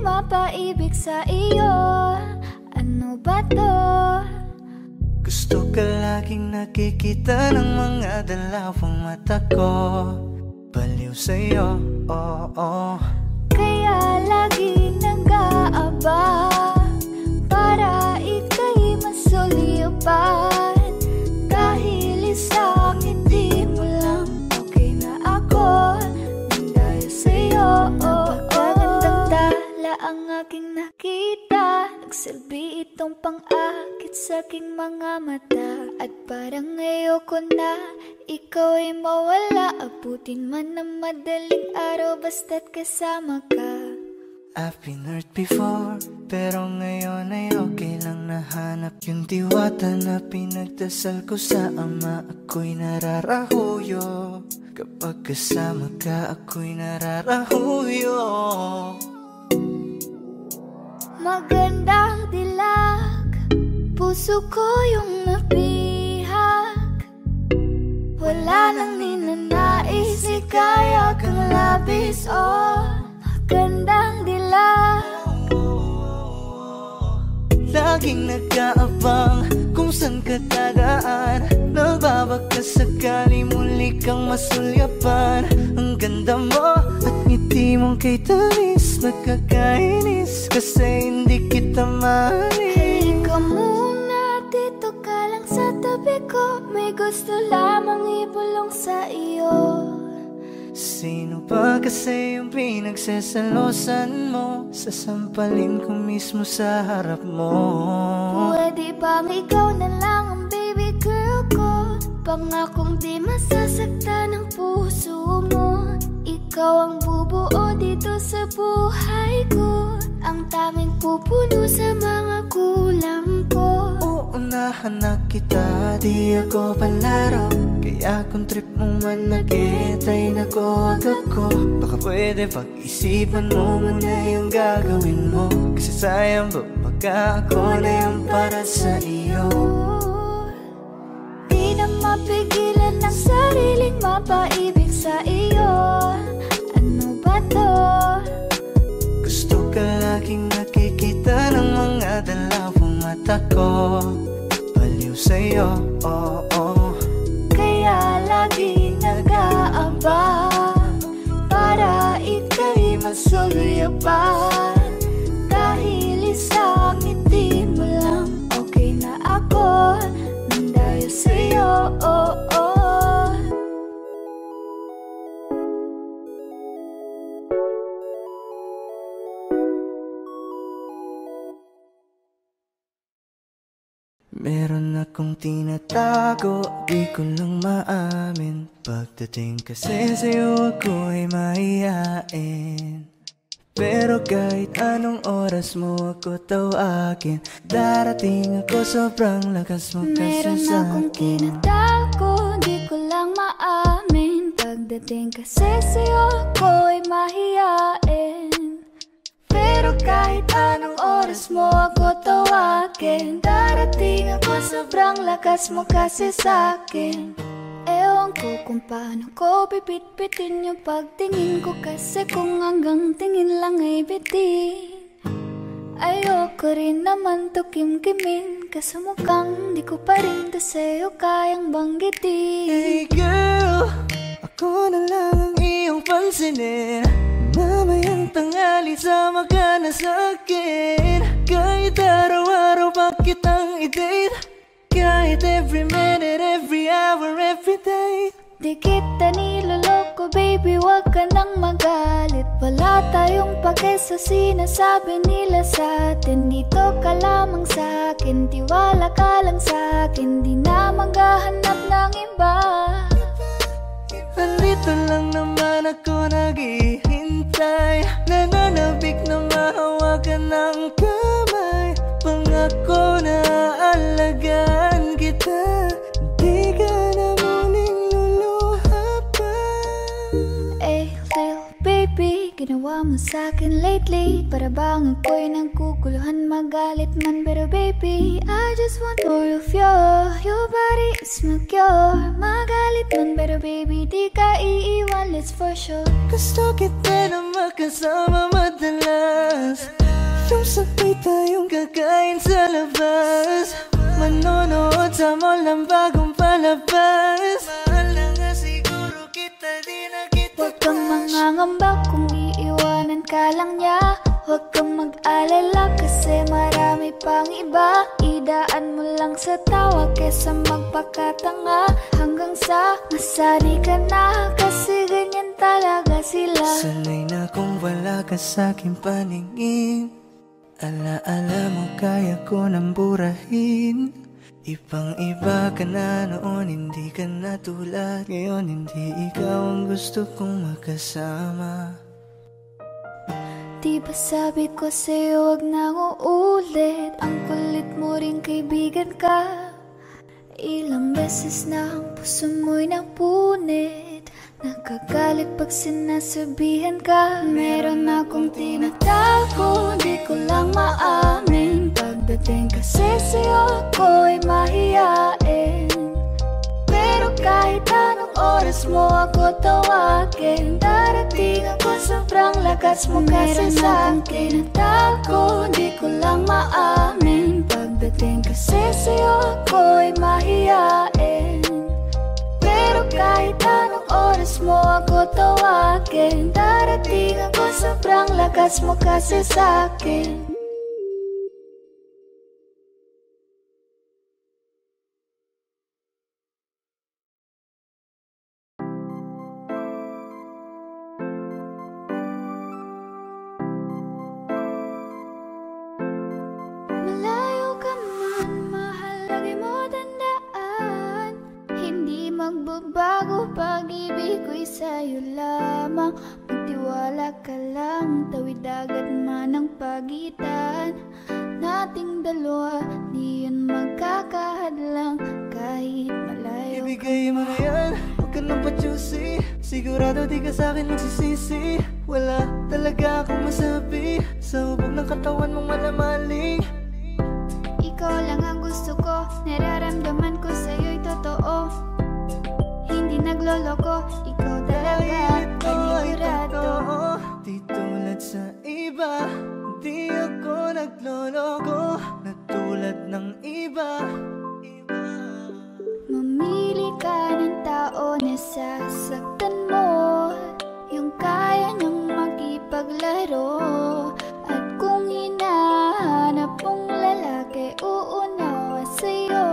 mapaibig sa iyo. Ano ba to? Gusto ka laging nakikita ng mga dalawang mata ko. Baliw sa'yo, oo. Kaya lagi nag-aabang para ika'y masulyapan. Dahil isang hindi mo lang okay na ako nang dahil sa'yo. Napakagandang tala ang aking nakita. Nagsilbi itong pang-akit sa aking mga mata. At parang ayoko na ikaw ay mawala. Abutin man ng madaling araw basta't kasama ka. I've been hurt before, pero ngayon ay okay lang. Nahanap yung diwata na pinagdasal ko sa Ama. Ako'y nararahuyo, kapag kasama ka ako'y nararahuyo. Magandang dilag, puso ko yung napihag. Wala nang ninanais, ikaya kang labis. Oh, magandang dilag. Laging nag-aabang kung saan ka dadaan. Nagbabaka sakali muli kang masulyapan. Ang ganda mo at ngiti mong kay tamis. Nakakainis kasi hindi kita maalis. Halika muna, dito ka lang sa tabi ko. May gusto lamang ibulong sa iyo. Sino ba kasi yung pinagsasalosan mo? Sasampalin ko mismo sa harap mo. Pwede bang ikaw na lang ang baby girl ko? Pangakong di masasaktan ang puso mo. Ikaw ang bubuo dito sa buhay ko. Ang tanging pupuno sa mga kulang ko. Uunahan na kita, di ako palaro. Kaya kung trip mo man nag-etay na ko ako. Baka pwede pag-isipan mo muna yung gagawin mo. Kasi sayang ba pagka ako na yung para sa iyo. Di na mapigilan ng sariling mapaibig sa iyo. Ano ba to? Gusto ka laging nakikita ng mga dalawang mata ko. Baliw sa'yo, oo. Kaya lagi nag-aabang para ika'y masulyapan. Dahil isang ngiti mo lang okay na ako nang dahil sa'yo, oo. Meron akong tinatago, di ko lang maamin. Pagdating kasi sa'yo ako'y mahihain. Pero kahit anong oras mo ako tawagin, darating ako, sobrang lakas mo kasi Meron sa'kin. akong tinatago, di ko lang maamin. Pagdating kasi sa'yo ako'y mahihain. Pero kahit anong oras mo ako tawagin, darating ako, sobrang lakas mo kasi sa'kin. Ewan ko kung paano ko pipit-pitin yung pagtingin ko. Kasi kung hanggang tingin lang ay bitin, ayoko rin naman to kim-kimin. Kaso mukhang di ko pa rin to sa'yo kayang banggitin. Hey girl, ako na lang ang iyong pansinin. Mamayang tanghali sama ka na sa'kin. Kahit araw-araw pa kitang i-date. Kahit every minute, every hour, every day. Di kita niloloko baby, wag ka nang magalit. Wala tayong pake sa sinasabi nila sa'tin. Dito ka lamang sa'kin, tiwala ka lang sa'kin. Di na maghahanap ng iba. Nandito lang naman ako naghihintay. Nananabik na mahawakan ng kamay. Pangako na aalagaan kita. Di ka na muling luluha pa. Eh, little baby, ginawa mo mo sa'kin lately? Para bang ako'y nagkukuluhan, magalit man. Pero baby, I just want more of you. Your body is my cure. Magalit man, pero baby, di ka iiwan, let's for sure. Gusto kita na makasama madalas, yung sabay tayong kakain sa labas, manonood sa mall ng bagong palabas. Mahal na nga siguro kita, di na kita. Huwag kang mangangamba kung iiwanan ka lang niya. Huwag kang mag-alala kasi marami pang iba. Idaan mo lang sa tawa kesa magpakatanga, hanggang sa masari ka na, kasi ganyan talaga sila. Sanay na kung wala ka sa'king paningin, ala-ala mo kaya ko nang burahin. Ibang iba ka na noon, hindi ka na tulad ngayon. Hindi ikaw ang gusto kong makasama. Di ba sabi ko sa'yo wag nang uulit? Ang kulit mo rin kaibigan ka. Ilang beses na ang puso mo'y napunit. Nakagalit pag sinasabihan ka. Meron akong tinatago, di ko lang maamin. Pagdating kasi sa'yo ako'y mahiyain. Pero kahit anong oras mo ako tawagin, darating ako, sobrang lakas mo kasi sa'kin. Tinatago, di ko lang maamin. Pagdating kasi sa'yo ako'y mahiyain. Pero kahit anong oras mo ako tawagin, darating ako, sobrang lakas mo kasi sa'kin. Malayo ka man, mahal, lagi mo tandaan. Hindi magbabago pag-ibig ko'y sa'yo lamang. Magtiwala ka lang, tawid dagat man ang pagitan nating dalawa, di yun magkakahadlang kahit malayo. Ibigay mo na yan, huwag ka nang pa-juicy. Sigurado di ka sa'kin magsisisi. Wala talaga akong masabi sa hubog ng katawan mong malamaling. Ikaw lang ang gusto ko, nararamdaman ko sa'yo'y totoo. Hindi nagloloko, ikaw talaga, panigurado. Di tulad sa iba, di ako nagloloko, na tulad ng iba. Mamili ka ng tao na sasaktan mo, yung kaya niyang makipaglaro. At kung hinahanap mong lalaki, uunawa sa'yo.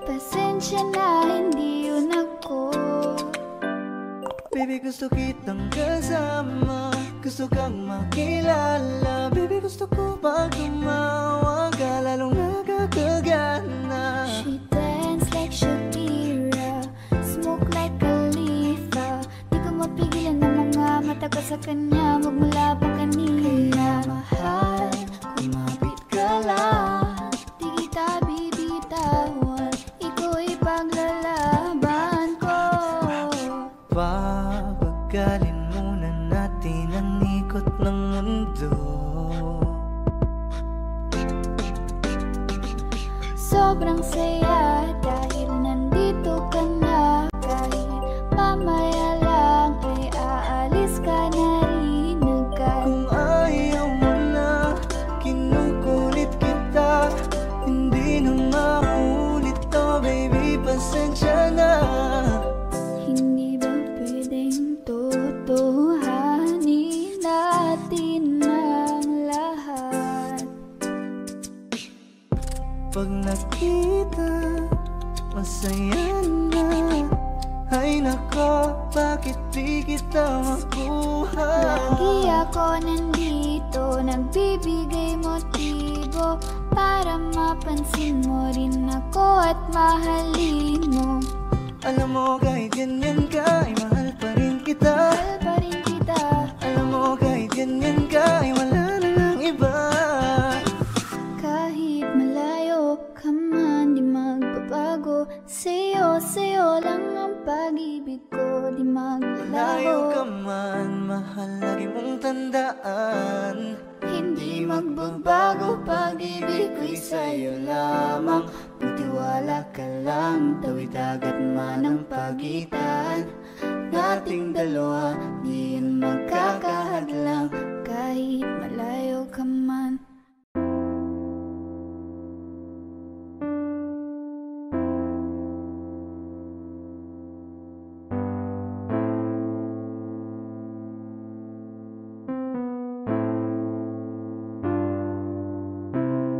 Pasensya na, hindi yun ako. Baby, gusto kitang kasama, gusto kang makilala. Baby, gusto ko pag tumawa ka, lalong nakakagana. She dance like Shakira, smoke like Khalifa. Di ko mapigilan ng mga mata ko sa kanya, magmula pa kanina. Kaya mahal, kumapit ka lang, di kita bibitawan, iko'y paglalaban ko. Papagalin muna natin ang ikot ng mundo. Sobrang saya dahil nandito ka na. Kahit mamaya lang ay aalis ka na rin agad. Kung ayaw mo na, kinukulit kita. Hindi na maulit to, baby, pasensya na. Hindi ba pwedeng totohanin natin ang lahat? Pag nakita, masaya na. Ay nako, bakit di kita makuha? Lagi ako nandito, nagbibigay motibo para mapansin mo rin ako at mahalin mo. Alam mo kahit ganyan ka, ay mahal pa rin kita. Mahal pa rin kita. Alam mo kahit ganyan ka, ay wala na ng iba. Kahit malayo ka man, di magbabago sa'yo sa'yo lang ang pag-ibig ko, di maglaho. Layo ka man, mahal lagi mong tandaan, hindi magbabago pag-ibig ko'y sa'yo lamang. Pagtiwala ka lang, tawid agad man ang pagitan nating dalawa, di yan magkakahadlang kahit malayo ka man.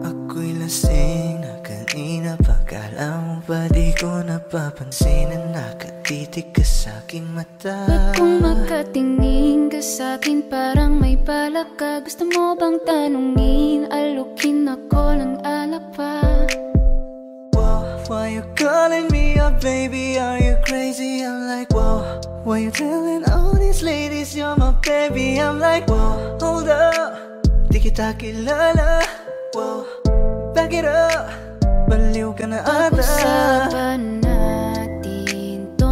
Ako'y lasing na kanina pa, kala mo ba di ko napapansin na nakatitig ka sa aking mata? Ba't kung makatingin ka sa'kin parang may balak ka? Gusto mo bang tanungin, alukin ako ng alak pa? Whoa, why you calling me up, baby? Are you crazy? I'm like, whoa. Why you telling all these ladies you're my baby? I'm like, whoa, hold up, di kita kilala. Whoa, back it up, baliw ka na ata. Pag-usapan natin to,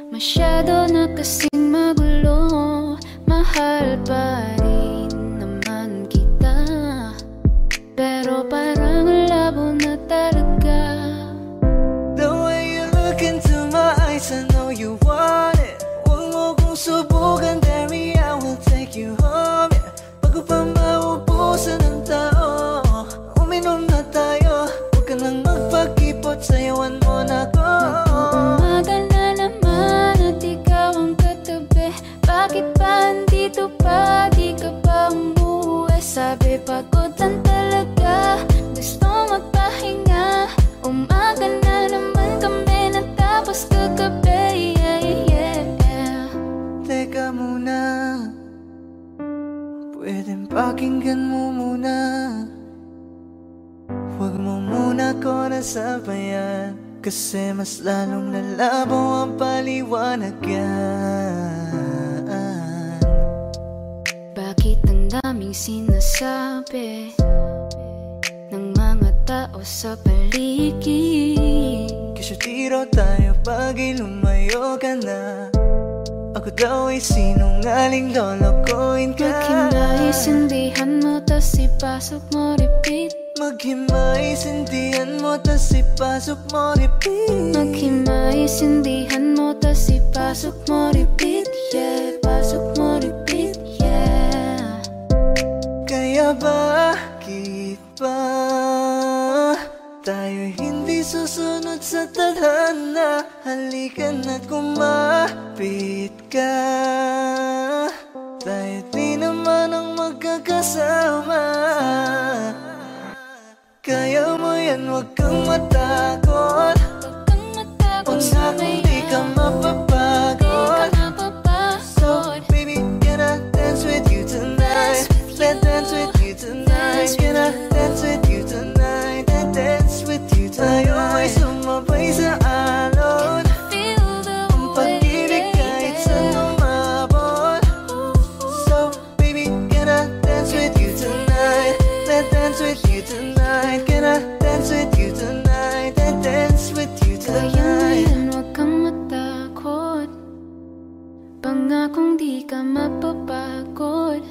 masyado na kasing magulo. Mahal pa rin naman kita, pero parang labo na talaga. The way you look into my eyes, I know you want it. Huwag mo kong subukan, dare me, I will take you home, yeah. Bago pa maubusan ng tao, uminom na tayo. Huwag ka nang magpag-ipot, sayawan mo na ko. Umaga na naman at ikaw ang katabi. Bakit ba andito pa? Di ka pa umuwi? Sabi pagod lang talaga, gusto magpahinga. Umaga na naman kami natapos kagabi, yeah, yeah. Teka muna, pwedeng pakinggan mo muna. Huwag mo muna ko nasabayan, kasi mas lalong lalabo ang paliwanagan. Bakit ang daming sinasabi ng mga tao sa paligid? Kasi tiro tayo pag lumayo ka na. Ako daw ay sinungaling, lolokohin ka. Maghimay-sindihan mo, tas ipasok mo, repeat. Maghimay-sindihan mo, tas ipasok mo, repeat. Maghimay-sindihan mo, tas ipasok mo, repeat. Yeah, pasok mo, repeat, yeah. Kaya bakit ba tayo hindi susunod sa tadhana? Halika na kumapit ka, tayo di naman ang magkakasama. Kaya mo yan, huwag kang matakot. Huwag kang matakot sa Kung di ka mapapagod. So baby, can I dance with you tonight? Let's dance with you tonight. Can I dance with you tonight? And dance with you tonight. Tayo ay sumabay sa alon. Ang pag-ibig kahit saan umabot. So baby, can I dance with you tonight? Let's dance with you tonight. Can I dance with you tonight? And dance with you Kaya mo tonight. yan, huwag kang matakot. Pangakong di ka mapapagod.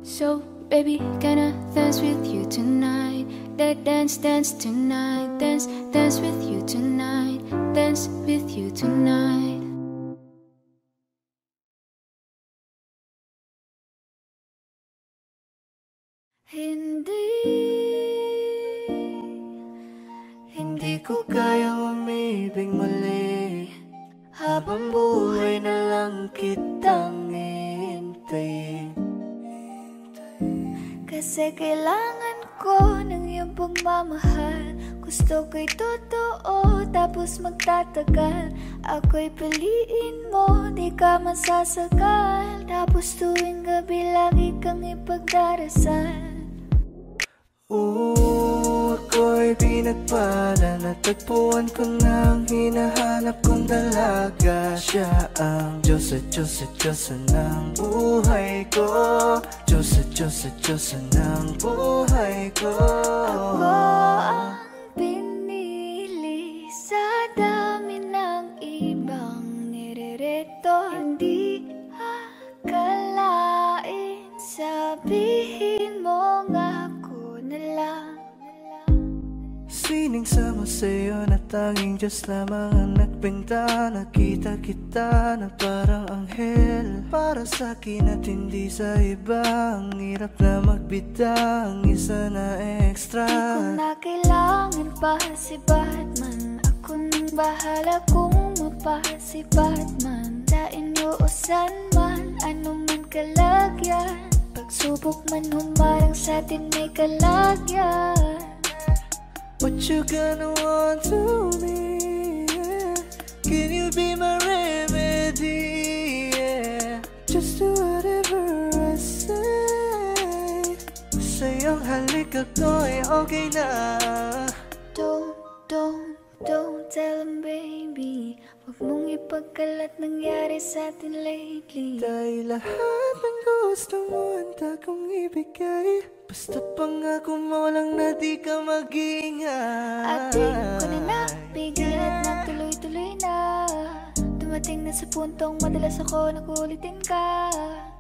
So baby, can I dance with you tonight? Let's dance tonight. Dance with you tonight. Dance with you tonight. Hindi ko kayang umibig muli, habang buhay na lang kitang hintayin. Kasi kailangan ko ng iyong pagmamahal. Gusto ko'y totoo, tapos magtatagal. Ako'y piliin mo, di ka masasagal. Tapos tuwing gabi lagi kang ipagdarasal. Ako'y pinagpala, natagpuan ko ng hinahanap kong dalaga. Siya ang Diyos at Diyos at Diyos ng buhay ko. Diyos at Diyos at Diyos ng buhay ko. Ako ang pinili feeling sama sa'yo na tanging Diyos lamang ang nagbenta. Nakita kita na parang anghel para sa'kin at hindi sa iba. Ang hirap na magbita, ang isa na extra. Di ko na kailangan pa si Batman. Ako nang bahala kung mapa si Batman. Sa inuusan man, ano man kalagyan. Pagsubok man humarang sa'tin may kalagyan. What you gonna want to me, yeah? Can you be my remedy, yeah? Just do whatever I say. Sa'yong halik ako ay okay na. Don't tell him, baby. Huwag mong ipagkalat nangyari sa'tin lately. Dahil lahat ng gusto mo handa kong ibigay. Basta pangako mo lang na di ka mag-iingay. At di ko na napigil at nagtuloy-tuloy na. Dumating na sa puntong madalas ako nakulitin ka.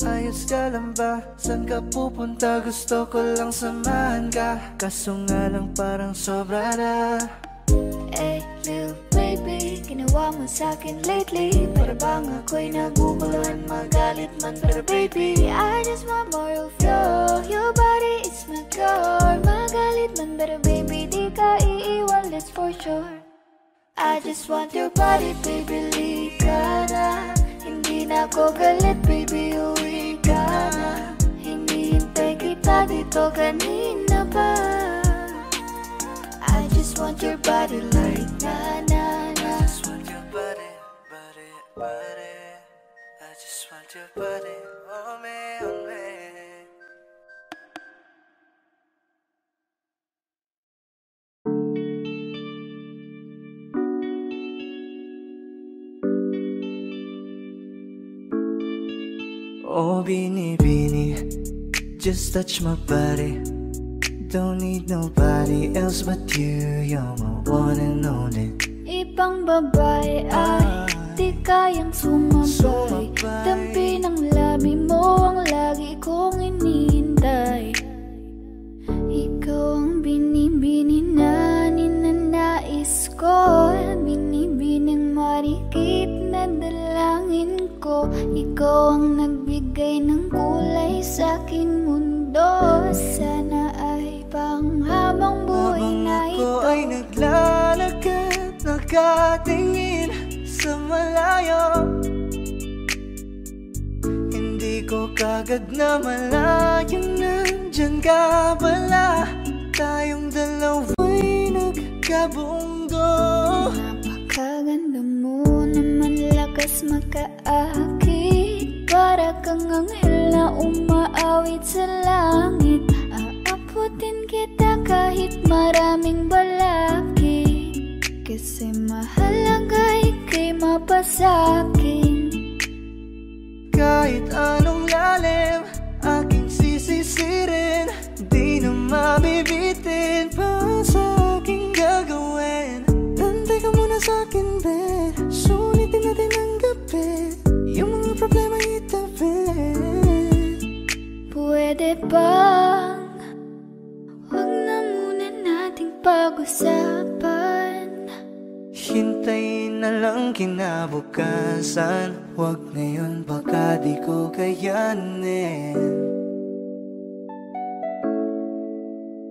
Ayos ka lang ba? Saan ka pupunta? Gusto ko lang samahan ka. Kaso nga lang parang sobra na. Hey, little baby, ginawa mo sa'kin lately. Para bang ako'y naguguluhan, magalit man. Pero baby, I just want more of you. Your body is my cure. Magalit man, pero baby, di ka iiwan, that's for sure. I just want your body, baby, lika na. Hindi na ako galit, baby, uwi ka na. Hinihintay kita dito kanina pa. I just want your body like na-na-na. I just want your body, body, body. I just want your body, oh me, oh me. Oh, Bini, just touch my body. Don't need nobody else but you. You're my one and only. Ibang babae ay di kayang sumabay. Dampi ng labi mo ang lagi kong inihintay. Ikaw ang binibini na ninanais ko. Binibining marikit na dalangin ko. Ikaw ang nagbigay ng kulay sa aking mundo. Sana ay panghabang buhay na ito. Habang ako ay naglalakad, nakatingin sa malayo, hindi ko kagad na malayang nandyan ka pala. Tayong dalawa'y nagkabunggo. Napakaganda mo naman, lakas makaakit. Para kang anghel na umaawit sa langit. Aabutin kita kahit maraming balakid. Kasi mahalaga ika'y mapasakin. Kahit anong lalim, aking sisisirin. Di na mabibitin pa sa aking gagawin. Tantay ka muna sa'kin, be. Sulitin natin ang gabi. Yung mga problema itabi. Pwede bang huwag na muna nating pag-usapan? Hintayin na lang kinabukasan. Huwag ngayon, baka di ko kayanin.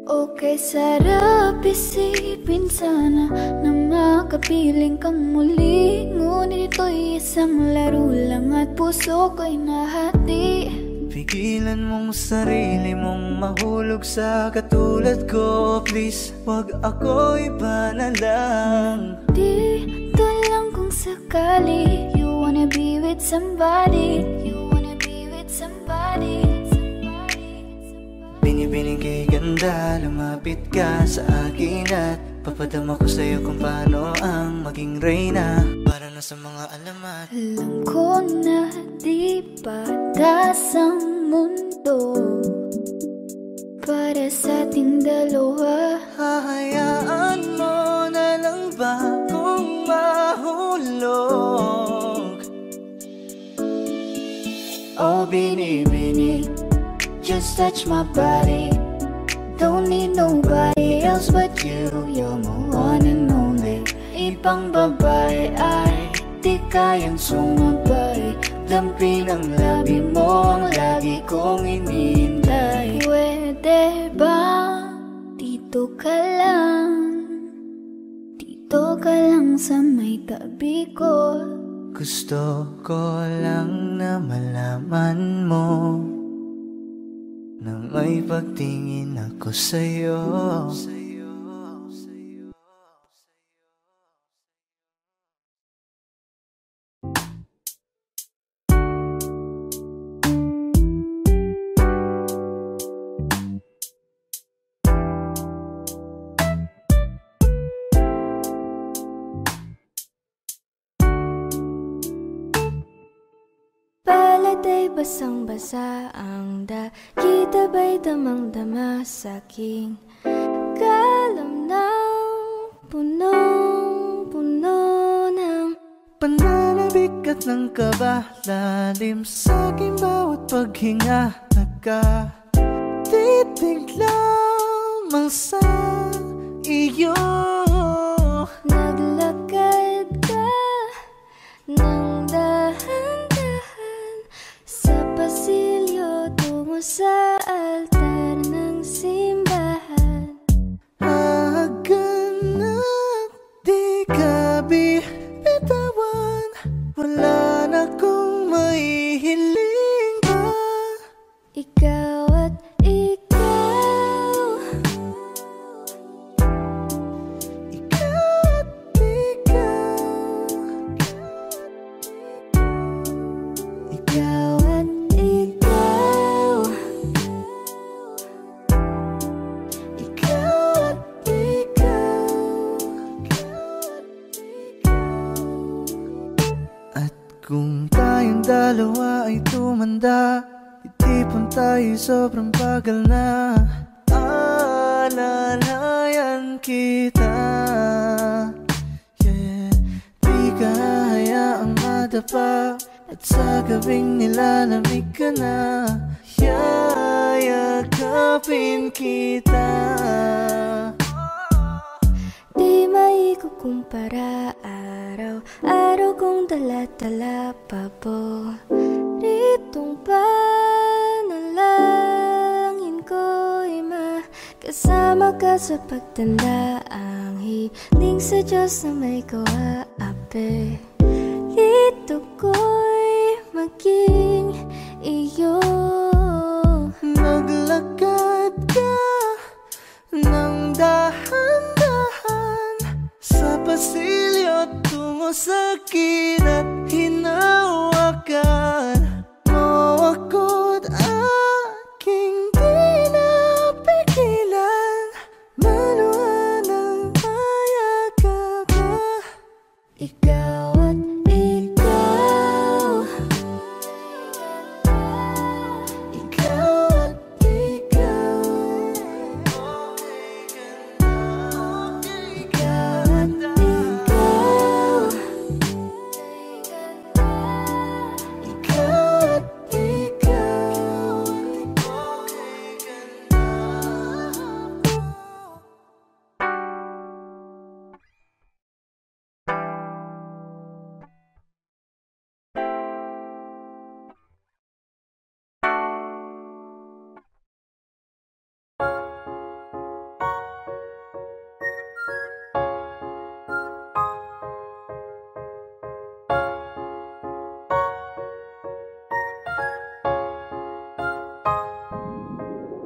Okay, sarap isipin sana na makapiling kang muli. Ngunit ito'y isang laro lang at puso ko'y nahati. Pigilan mong sarili mong mahulog sa katulad ko. Please, wag ako iba na lang. Dito lang kung sakali. You wanna be with somebody. You wanna be with somebody. Binibining kay ganda, lumapit ka sa akin at papadama ko sa'yo kung paano ang maging reyna. Para na sa mga alamat. Alam ko na di patas ang mundo para sa ating dalawa. Hahayaan mo na lang ba kung mahulog? Oh, Bini, just touch my body. Don't need nobody else but you. You're my one and only. Ibang babae ay di kayang sumabay. Dampi ng labi mo ang lagi kong inihintay. Pwede ba dito ka lang? Dito ka lang sa may tabi ko. Gusto ko lang na malaman mo na may pagtingin ako sa'yo. Palatay basang-basa ang kita ba'y damang-dama sa'king kalam ng punong-puno ng pananabik at ng kaba, lalim sa'king bawat paghinga. Nakatitig lamang sa iyo. Naglakad ka ng dahan-dahan sa pasilyo tungo sa altar ng simbahan. Haganap di ka bitawan, wala na kong maihiling pa. Ikaw at ikaw, ikaw at ikaw, ikaw at ikaw, ikaw at ikaw. At kung tayong dalawa ay tumanda, itipon tayo sobrang bagal na. Alalayan kita, yeah. Di ka hayaang madapa, at sa gabing nilalamig ka na. Yayakapin kita. di maikukumpara. Araw-araw kong dala-dala paboritong panalangin ko'y makasama ka sa pagtanda. Ang hiling sa Diyos na may kawaapi, lito ko'y maging iyo. Naglakad ka ng dahan-dahan sa pasilyo tungo sa akin at hinawakan mo ako't aking di napigilan. Maluhan ang mayakap ka. Ikaw at ikaw, Ikaw at ikaw, ikaw at ikaw, ikaw at ikaw.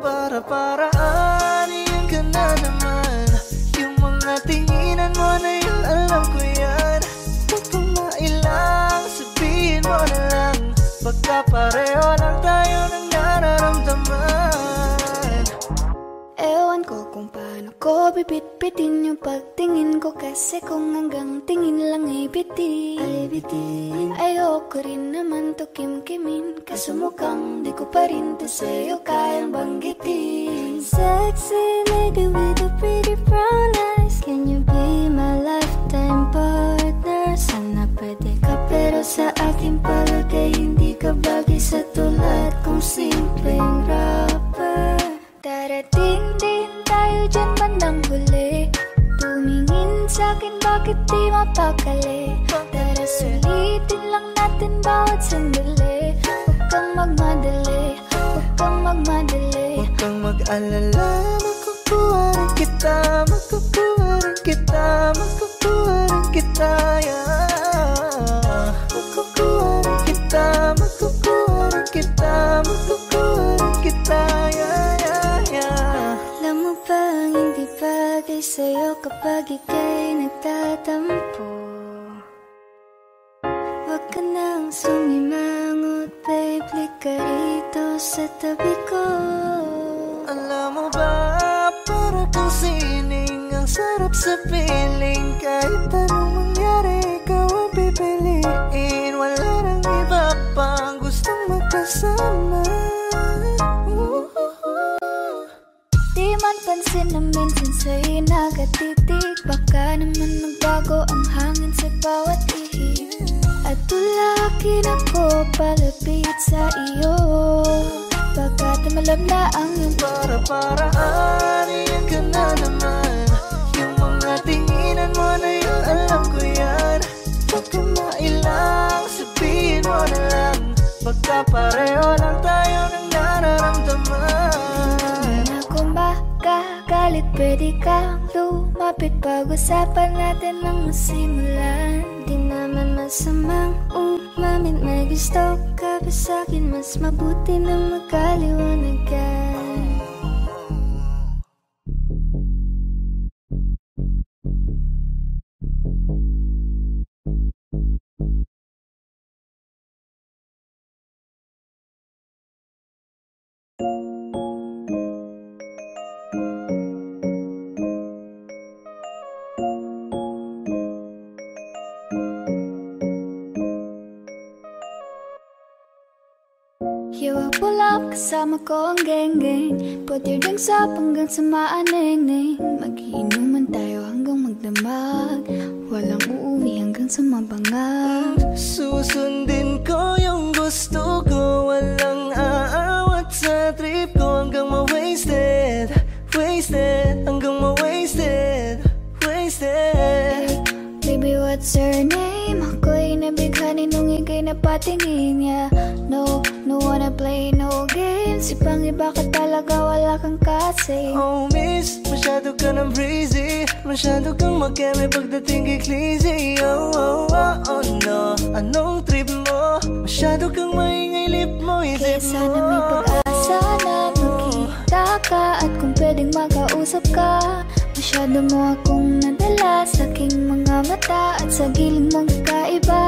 Para-paraan ka na naman. Yung mga tinginan mo na yun, alam ko yan. Huwag kang mailang, sabihin mo na lang. Pagkapareho lang tayo ng nararamdaman. ewan ko kung paano ko bibit-bitin yung pagtingin ko. Kasi kung hanggang tingin lang ay bitin, ayoko rin naman to kim-kimin. Kaso mukhang di ko pa rin to sa'yo kayang banggitin. Sexy lady with the pretty brown eyes, can you be my lifetime partner? Sana pwede ka pero sa aking palagay hindi ka bagay sa tulad kong simpleng rapper. Darating din tayo dyan bandang huli. sa'kin, bakit di mapakali? Tara sulitin lang natin bawat sandali. Huwag kang magmadali, huwag kang magmadali. Huwag kang mag-alala, makukuha rin kita, makukuha rin kita, makukuha rin kita, yeah. Makukuha rin kita, makukuha rin kita, makukuha rin kita, yeah, yeah, yeah. Alam mo bang hindi bagay sa'yo kapag ika'y nagtatampo? Huwag ka nang sumimangot, babe, lika rito sa tabi ko. Alam mo ba, para kang sining, ang sarap sa piling. Kahit anong mangyari, ikaw ang pipiliin. Wala nang iba pang gustong magkasama. Di man pansin na minsan sa'yo nakatitig, baka naman magbago ang hangin sa bawat ihip. At tulakin ako palapit sa iyo, baka tumalab na ang iyong para-paraan. Iyan ka na naman, yung mga tinginan mo na yun, alam ko yan. Huwag ka mailang, sabihin mo na lang, baka pareho lang tayo ng nararamdaman. Kung makakalit, pwede kang lumapit, pag-usapan natin ang masimulan. Di naman masamang umamin na gusto ka pa sa'kin, mas mabuti na magkaliwanagan. Hiwag pulap, kasama ko ang geng-geng, putir dang sap hanggang sa maaneng-neng. Mag-iinuman tayo hanggang magdamag, walang uuwi hanggang sa mabangag. Susundin ko yung gusto ko, walang aawat sa trip ko. Hanggang ma-wasted, wasted, hanggang ma-wasted, wasted. Baby, what's your name? Ako'y nabighani nung ika'y napatingin niya. No, no wanna play no games. Ibang iba ka talaga, wala kang kasi. Oh miss, masyado ka ng breezy, masyado kang makeme pagdating kay Clizzy. Oh, oh, oh, oh no, anong trip mo? Masyado kang maingay, lip mo, isip Kaya mo. sana may pag-asa na magkita ka, at kung pwedeng makausap ka. Masyado mo akong nadala sa aking mga mata, at sa giling mong kakaiba.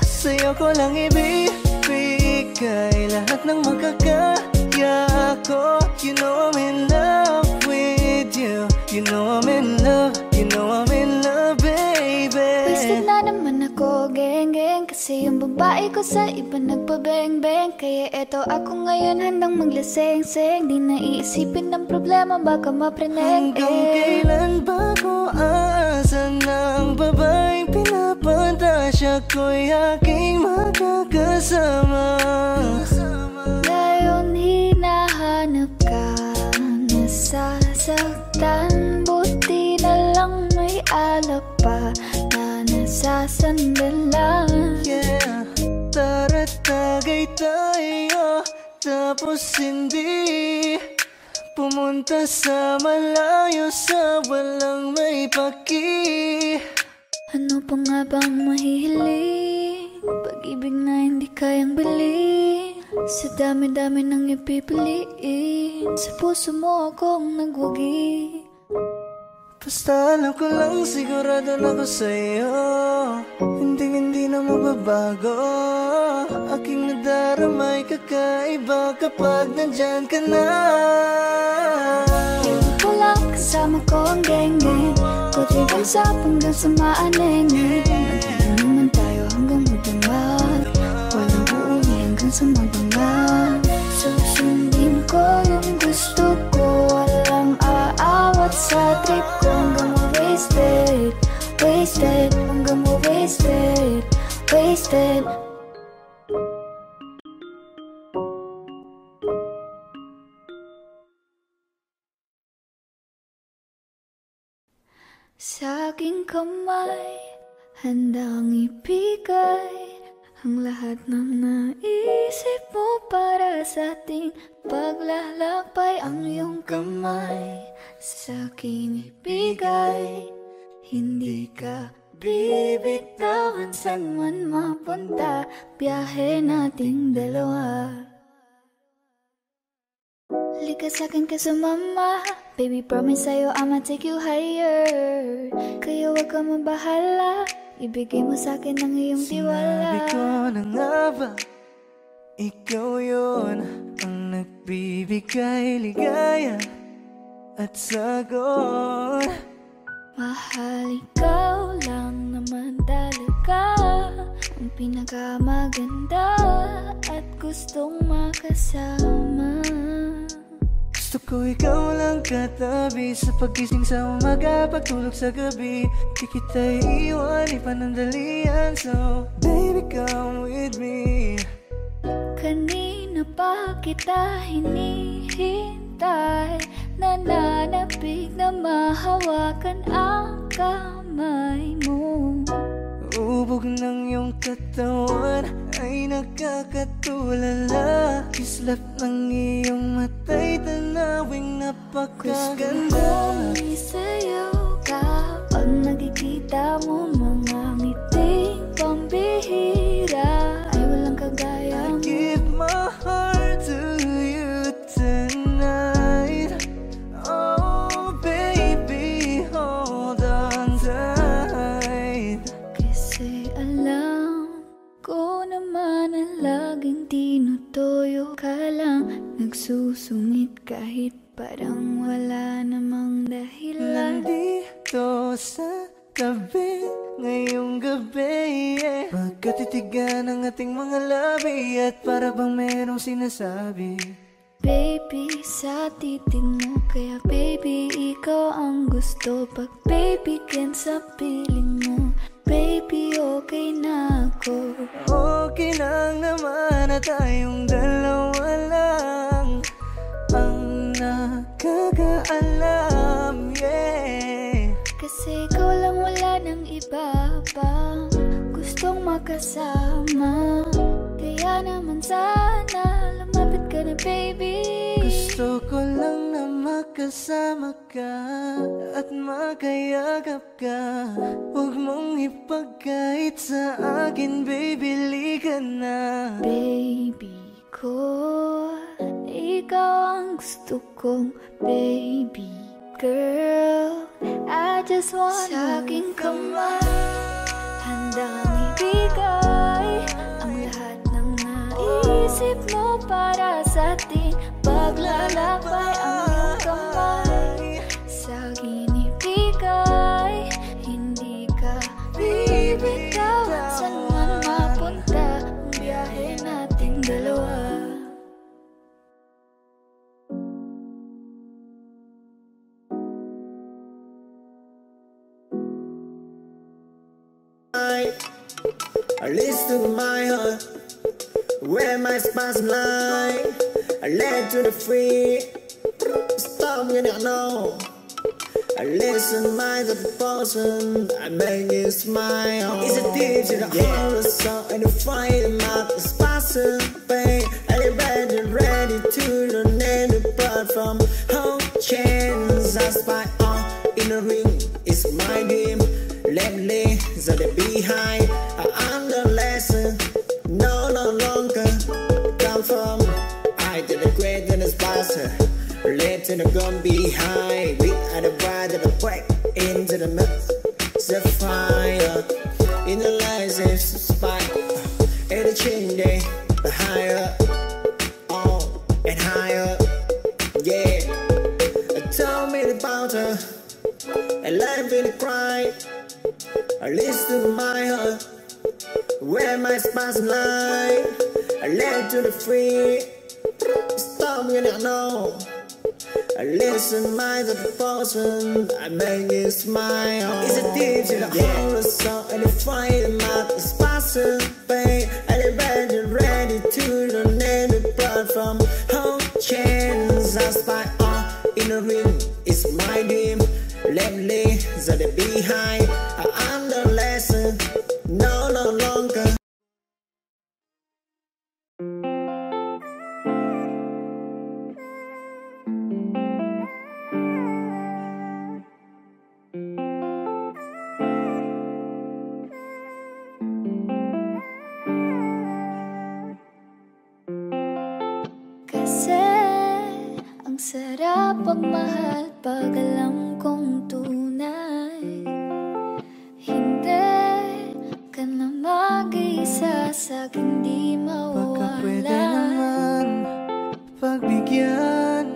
Sa'yo ko lang ibibigay lahat ng makakaya ko. You know I'm in love with you, you know I'm in love, you know I'm in love, baby. Wasted na naman ako, geng-geng, kasi yung babae ko sa iba nagpabeng-beng. Kaya eto ako ngayon handang maglaseng-seng, di na iisipin ng problema, baka mapreneng. Hanggang kailan ba ko aasa ng babaeng pinapantasya ko'y aking makakasama? Ngayon hinahanap ka, nasasaktan, buti na lang may alak pa na nasasandalan. Yeah, tara't tagay tayo, tapos hindi pumunta sa malayo, sa walang may paki. Ano pa nga bang mahihiling? Pag-ibig na hindi kayang bilhin, sa dami-dami nang ipipiliin, sa puso mo akong nagwagi. Basta alam ko lang, sigurado na ko sa'yo, hindi na magbabago. Aking nadaramay kakaiba kapag nandyan ka na. Ko lang, kasama ko ang geng-geng, kutri kang sap hanggang sa maaneng-neng. Mag-iinuman tayo hanggang magdamag, walang uuwi hanggang sa mabangag. Susundin ko yung gusto ko, walang aawat sa trip ko. Hanggang ma-wasted, wasted, hanggang ma-wasted, wasted. Sa aking kamay, handang ibigay ang lahat ng naisip mo para sa ating paglalakbay. Ang iyong kamay sa akin ibigay, hindi ka bibitawan saan man mapunta, biyahe nating dalawa. Lika sa'kin ka sumama, baby promise sa'yo I'ma take you higher. Kaya wag ka mabahala, ibigay mo sa'kin ang iyong tiwala. Sinabi ko na nga ba, ikaw yun ang nagbibigay ligaya at sagot. Mahal, ikaw lang naman talaga ang pinakamaganda at gustong makasama. Gusto ko ikaw lang katabi sa pagising sa umaga, pagtulog sa gabi. Di kita iiwan, ipanandalian. So baby come with me. Kanina pa kita hinihintay, nananapig na mahawakan ang kamay mo. Ubog ng iyong katawan ay nakakatulala. Kislap ng iyong mata'y tanawing napakaganda. Gusto ko'y sa'yo kapag nakikita mo mga ngiting pambihira, ay walang kagaya mo. I give my heart to you tonight. Oh baby, hold on tight. Kasi alam ko naman na laging tinutoyo ka lang, nagsusungit kahit parang wala namang dahilan. Nandito sa tabi ngayong gabi, magkatitigan ang ating mga labi, at para bang merong sinasabi. Baby, sa titig mo, kaya baby, ikaw ang gusto. Pag baby, can sa piling mo, baby, okay na ako. Okay lang naman na tayong dalawa lang ang nakakaalam, yeah. Kasi ikaw lang, wala nang iba pa gustong makasama. Kaya naman sana lumapit ka na baby. Gusto ko lang na makasama ka at makayagap ka. Huwag mong ipagkait sa akin, baby, lika na. Baby ko, ikaw ang gusto kong baby girl. I just wanna sa aking kamay, handang ibigay ang lahat ng naisip mo para sa ating paglalakbay. Ang iyong kamay sa akin ibigay, hindi ka bibitawan saan man mapunta, ang biyahe nating dalawa. I listen to my heart, where my spots lie. I led to the free, stop getting know. I listen my the person, I make you smile. It's a deep to the heart of song and the fire mouth is passing pain. I ready to the name apart from home chains. I spy on in the ring, it's my dream. Lately, so the behind, I'm the lesson, no longer come from. I did the great and the sponsor, late to the gun behind. We are the bride of the break into the mess, the fire in the lights is spike, and the chain day, the higher, oh, and higher, yeah. Tell me about her, and life in the cry. I listen to my heart, where my spots lie. I led to the free, stop getting know. I listen my the person, I make you smile. It's a deep to the whole song and the fire mouth is passing pain. I ready to the name apart from home chains. I spy on in the ring, it's my dream. Lately, are the behind. I'm the lesson, no longer. Kasi ang sarap pagmahal pag alam kong tunay. Hindi ka na mag-iisa sa'king di mawawala. Baka pwede naman pagbigyan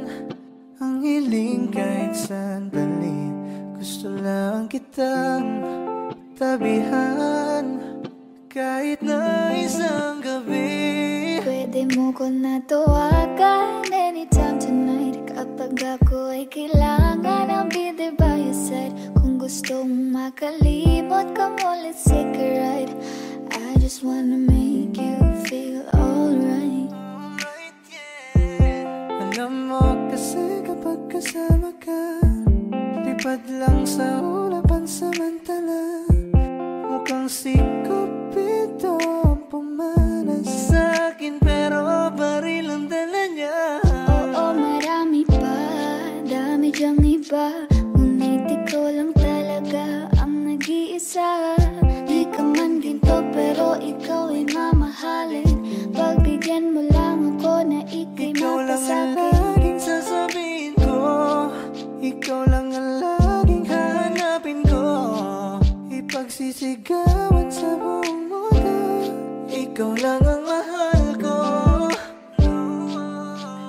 ang hiling kahit sandali. Gusto lang kitang tabihan kahit na isang gabi. Pwede mo ko na tawagan anytime tonight. Kapag ako ay kailangan, I'll be there by your side. Kung gusto mong makalimot, come on, let's take a ride. I just wanna make you feel alright. Alam mo kasi kapag kasama ka, lipad lang sa ulapan samantala. Mukhang si Cupido ang pumanas sa'kin, pero baril ang dala niya. Oo, marami pa, dami dyang iba, ngunit ikaw lang talaga ang nag-iisa. Di ka man ginto pero ikaw ay mamahalin. Pagbigyan mo lang ako na ika'y Ikaw lang ang mapasakit. laging sasabihin ko, ikaw lang ang laging hahanapin ko. Ipagsisigawan sa buong mundo, ikaw lang ang mahal ko.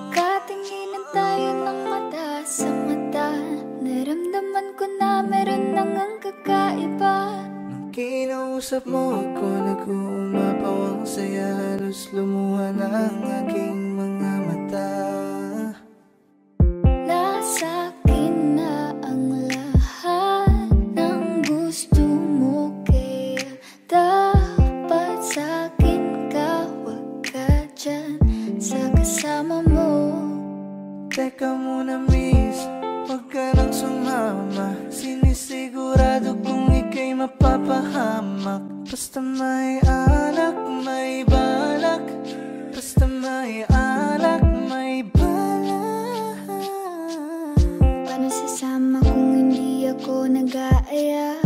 Katinginan tayo ng mata sa mata, naramdaman ko na meron nang ang kakaiba. Nung kinausap mo ako, nag-uumapaw ang saya, halos lumuha na ang aking mga mata. Nasa akin na ang lahat ng gusto mo, kaya dapat sa akin ka, wag ka dyan sa kasama mo. Teka muna miss, huwag ka nang sumama. Sinisigurado kung ika'y mapapahamak. Basta may alak, may balak. Basta may alak, may balak. Paano sasama kung hindi ako nag-aaya?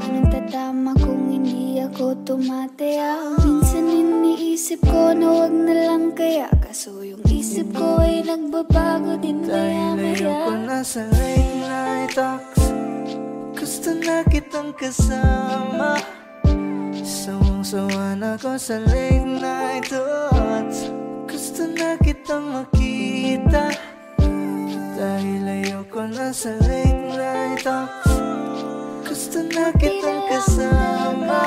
Paano tatama kung hindi ako tumataya? Minsan iniisip ko na wag na lang kaya, kaso yung isip ko ay nagbabago din Dahil ayoko maya-maya. na sa late night talks, gusto na kitang kasama. Sawang-sawa na ko sa late night thoughts, gusto na kitang makita. Dahil ayoko na sa late night talks, gusto na kitang kasama.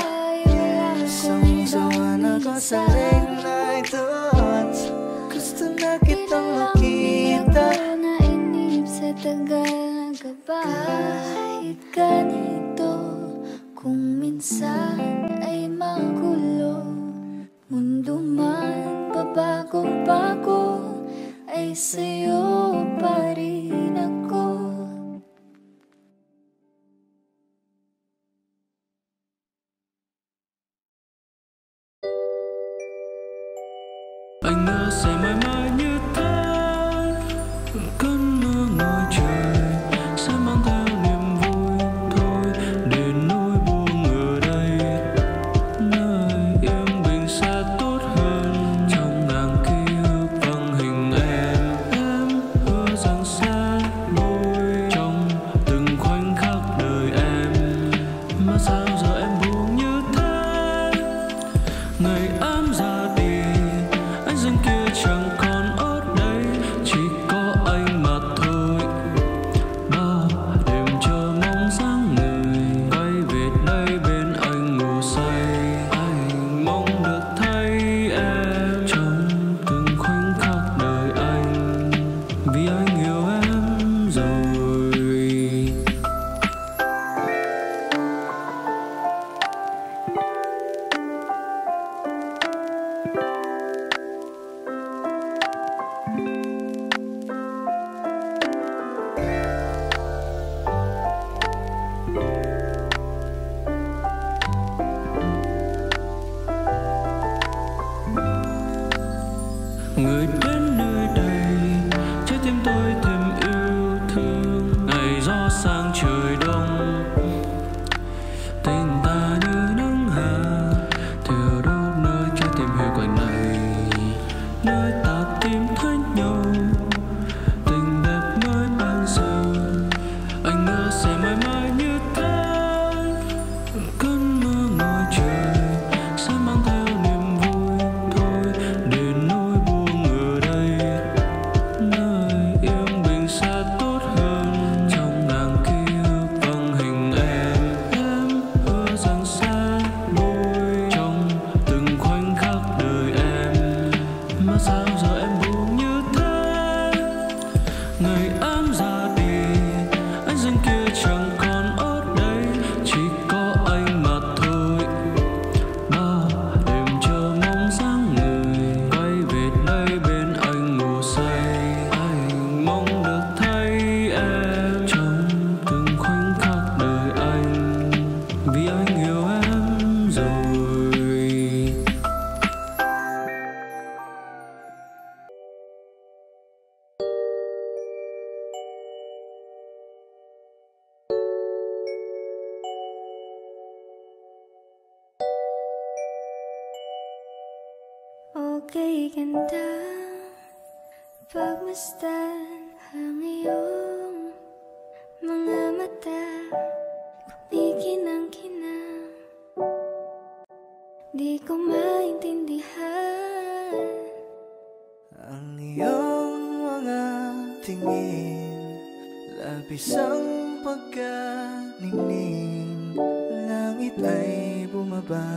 Sawang-sawa na ko sa late night thoughts, gusto na kitang makita. Ako nainip sa tagal na kahit ganito, kung minsan ay magulo, mundo man pabago-bago, ay sa'yo pa rin ako. Anh mơ sẽ mãi mãi như ta, cơn mơ ngồi trời sẽ mang theo niềm vui thôi, để nỗi buồn ở đây Người đến nơi đây, trái tim tôi thêm yêu thương. Ngày gió sang trời đông, tình ta như nắng hạ, theo đâu nơi trái tim hiu quạnh này, nơi ta tìm thấy nhau, tình đẹp mới ban giờ. Anh ngỡ sẽ mãi mãi như thế, cơn mưa ngoài trời sẽ mang theo niềm vui thôi, để nỗi buồn ở đây, nơi yên bình sẽ tốt hơn. Trong nàng ký ức vầng hình em hứa rằng sẽ vui trong từng khoảnh khắc đời em. Mà sao giờ em buồn như thế? Ngày em ra đi, anh dưng kia chẳng còn ở đây, chỉ có anh mà thôi. Bao đêm chờ mong dáng người quay về đây bên anh ngủ say. Anh mong được thấy em trong từng khoảnh khắc đời anh, vì anh yêu em rồi. Okay ganda, pagmasdan ang iyong mga mata, kumikinang-kinang, di ko maintindihan ang iyong mga tingin, labis ang pagkaningning. Langit ay bumaba,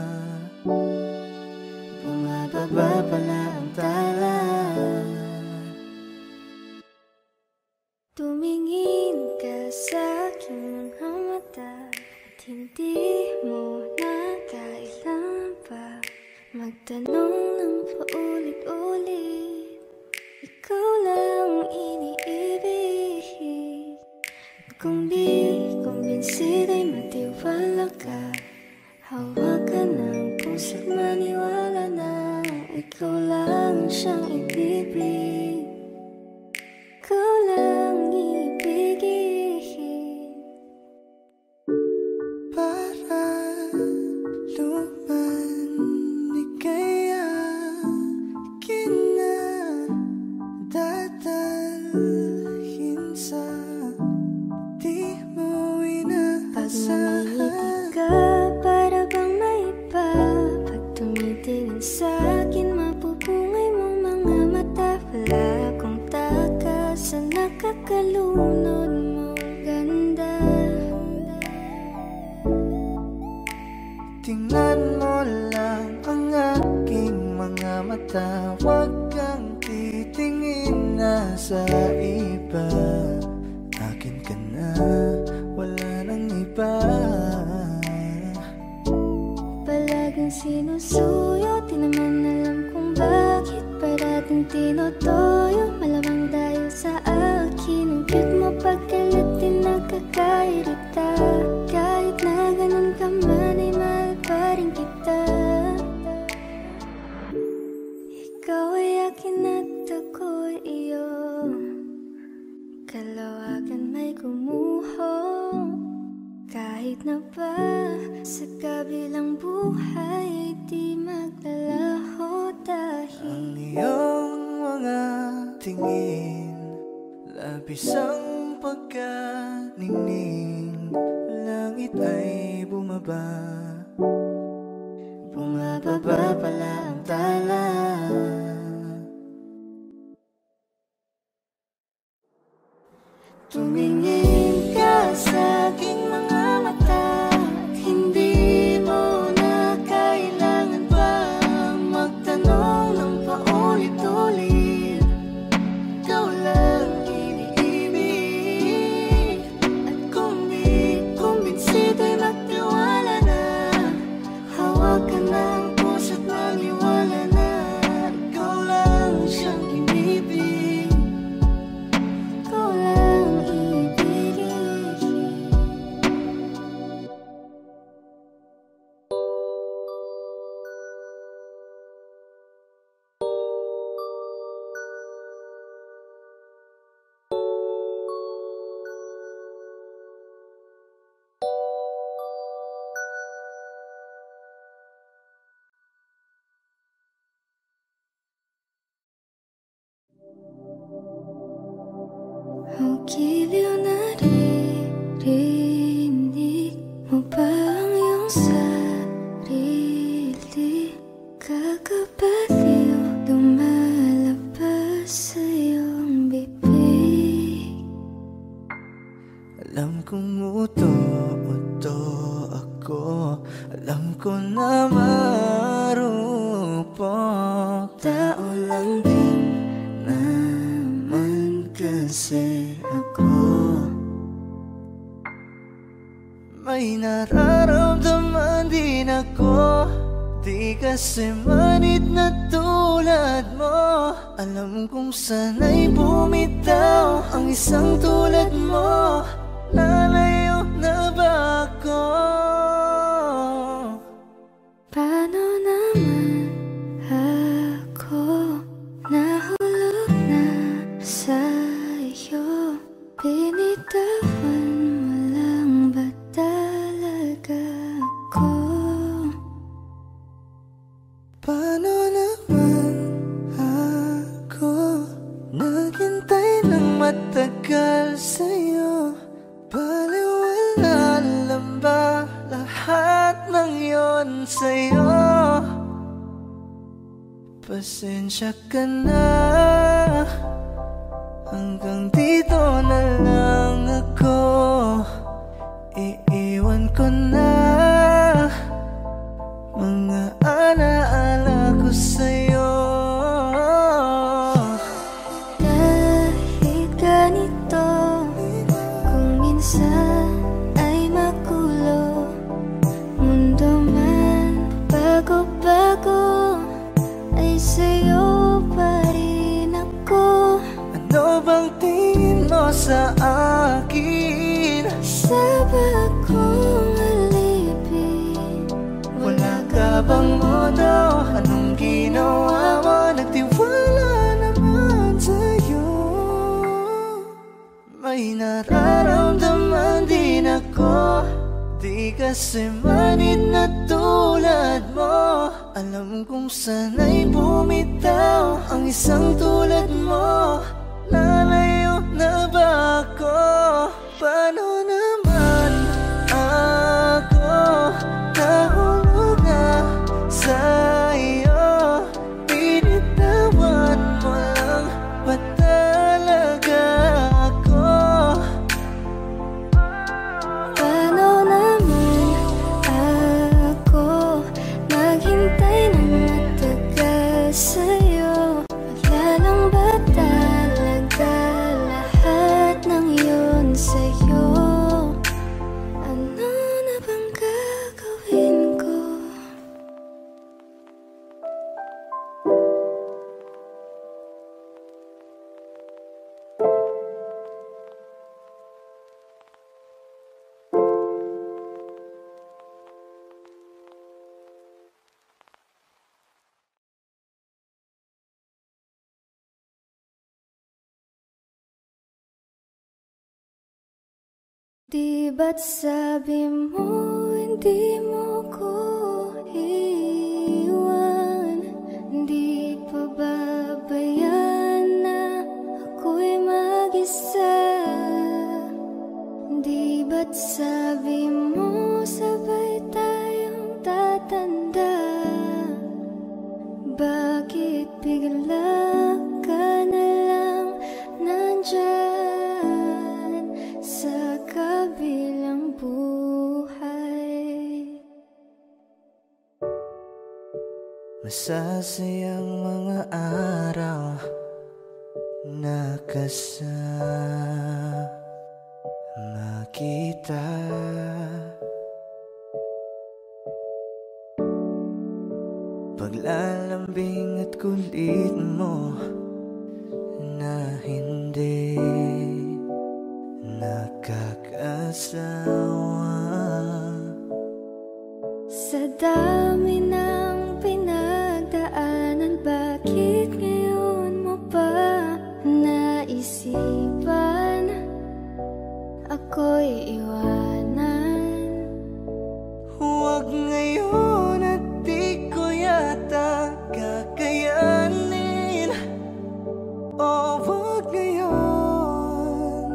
bumababa pala ang tala. Tumingin ka sa aking mga mata, at hindi mo na kailangan pa magtanong ng paulit-ulit. Ikaw lang iniibig. Kung di kumbinsido'y matiwala ka, hawakan ng puso't maniwala na ikaw lang siyang ibibig. Ikaw lang ibigin. Para luman kaya kinadadalhin sa di mo Pag inaasahan. ngumiti ka, para bang may iba. Pag tumitingin sa'kin, mapupungay mong mga mata. Wala akong takas sa nakakalunod mong ganda. Tingnan mo lang ang aking mga mata, huwag kang titingin na sa iba. Akin ka na, wala nang iba. Palaging sinusuyo, di naman alam kung bakit parating tinotoyo. Malamang dahil sa akin, ang cute mo pagkalat din nakakairita. Kahit na ganun ka man ay mahal pa rin kita. Ikaw ay akin at ako'y iyo, kalawagan may gumuho. Kahit na ba sa kabilang buhay ay di maglalaho dahil Ang iyong mga tingin, labis ang pagkaningning. Langit ay bumaba, bumababa pala ang tala. Tumingin ka sa aking mga mata, at hindi mo na kailangan pa magtanong ng paulit-ulit. Ikaw lang iniibig, at kung di kumbinsido'y magtiwala na. Hawakan ng puso't maniwala mo ba ang iyong sarili? Kakabaliw lumalabas sa iyong bibig. Alam kong uto-uto ako, alam ko na marupok. Tao lang din naman kasi ako. May nararamdaman din ako, di kasi manid na tulad mo. Alam kong sana'y bumitaw ang isang tulad mo. Lalayo na ba ako? Paano naman ako nahulog na sa iyo? Binitawan mo lang ba talaga ako? Paano naman ako naghintay ng matagal sa'yo? Baliwala lang ba lahat ng yon sa'yo? Pasensya ka na, hanggang dito na lang ako. Iiwan ko na mga alaala ko sa'yo. Dahil ganito, kung minsan ay magulo, mundo man bago-bago, ay sa'yo pa rin ako. Ano bang tingin mo sa akin? Sabag kong alipin, Wala ka bang modo? Anong ginawa mo? Nagtiwala naman sa'yo. May nararamdaman din ako, di kasi manid na tulad mo. Alam kong sana'y bumitaw ang isang tulad mo. Lalayo na ba ako? Paano naman ako nahulog na sa iyo? Binitawan mo lang ba talaga ako? paano naman ako naghintay ng matagal sa'yo? Wala lang ba talaga lahat ng yun sa'yo? Ano na bang gagawin ko? Di ba't sabi mo hindi mo ko iwan? Di pa babayan na ako'y mag-isa? Di ba't sabi mo sabay tayong tatanda? Bakit bigla ka na lang nandyan sa kabilang buhay? Masasayang mga araw na kasama kita. Paglalambing at kulit mo na hindi nakakasawa. Sa dami ng pinagdaanan, bakit ngayon mo pa naisipan ako'y iwanan? Huwag ngayon at di ko yata kakayanin. Oh, huwag ngayon,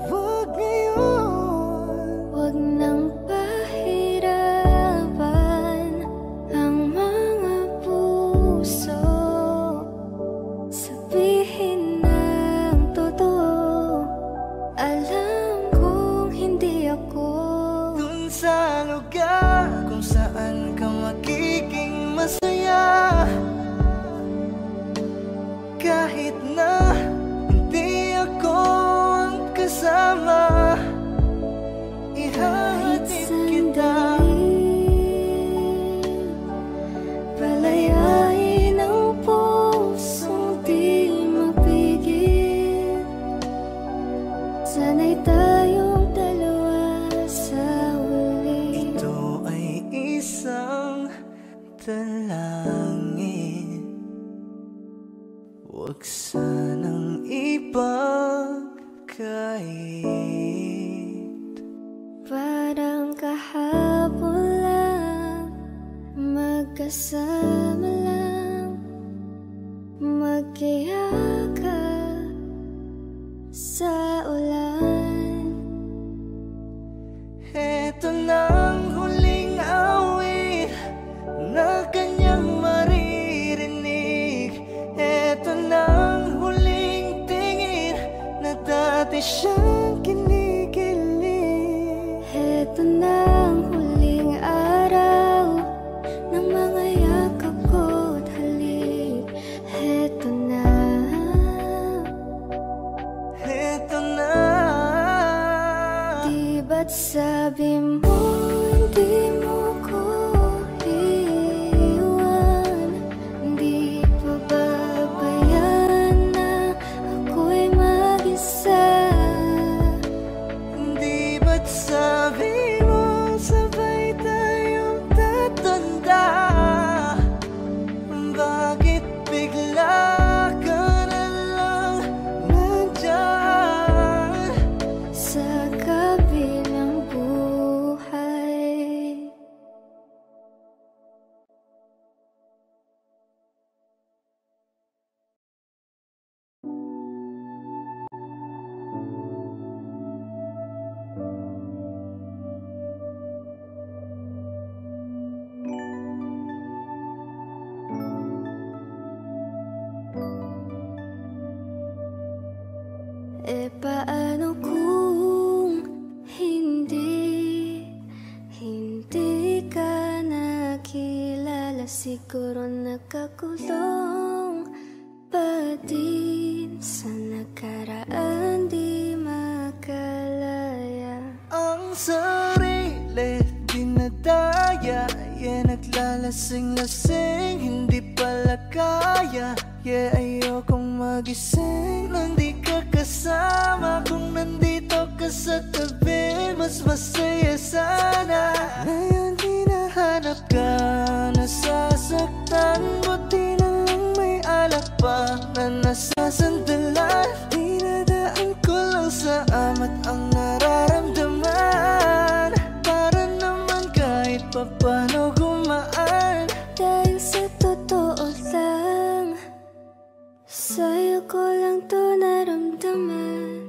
huwag ngayon. Huwag nang isang lugar kung saan ka magiging masaya. Kahit na hindi ako ang kasama, ihatid kita. Palayain ang pusong di mapigil. Sana'y tayong dalawa sa huli. Ito ay isang dalangin, huwag sanang ipagkait. Parang kahapon lang, magkasama lang, magkiyakap sa ulan. Eto nang huling awit na kanyang maririnig. Eto nang huling tingin na dati siyang kinikilig. Heto na ang huling araw ng mga yakap ko't halik. Heto na. Eto na. Di ba't sabi mo hindi mo ko iwan? Di pa babayaan na ako'y mag-isa? Di ba't sabi mo sabay tayong tatanda? Bakit bigla ka na lang nandyan Sa kabilang buhay? E paano kung hindi ka nakilala? Siguro nakakulong pa din sa nakaraan, di makalaya. ang sarili dinadaya? Yeah, naglalasing-lasing, hindi pala kaya. Yeah, ayokong magising nang di ka kasama. Kung nandito ka sa tabi, mas masaya sana. Ngayon hinahanap ka, nasasaktan. Buti na lang may alak pa na nasasandalan. Dinadaan ko lang sa amat ang nararamdaman, para naman kahit papano gumaan. Dahil sa totoo lang, sa'yo ko lang to naramdaman.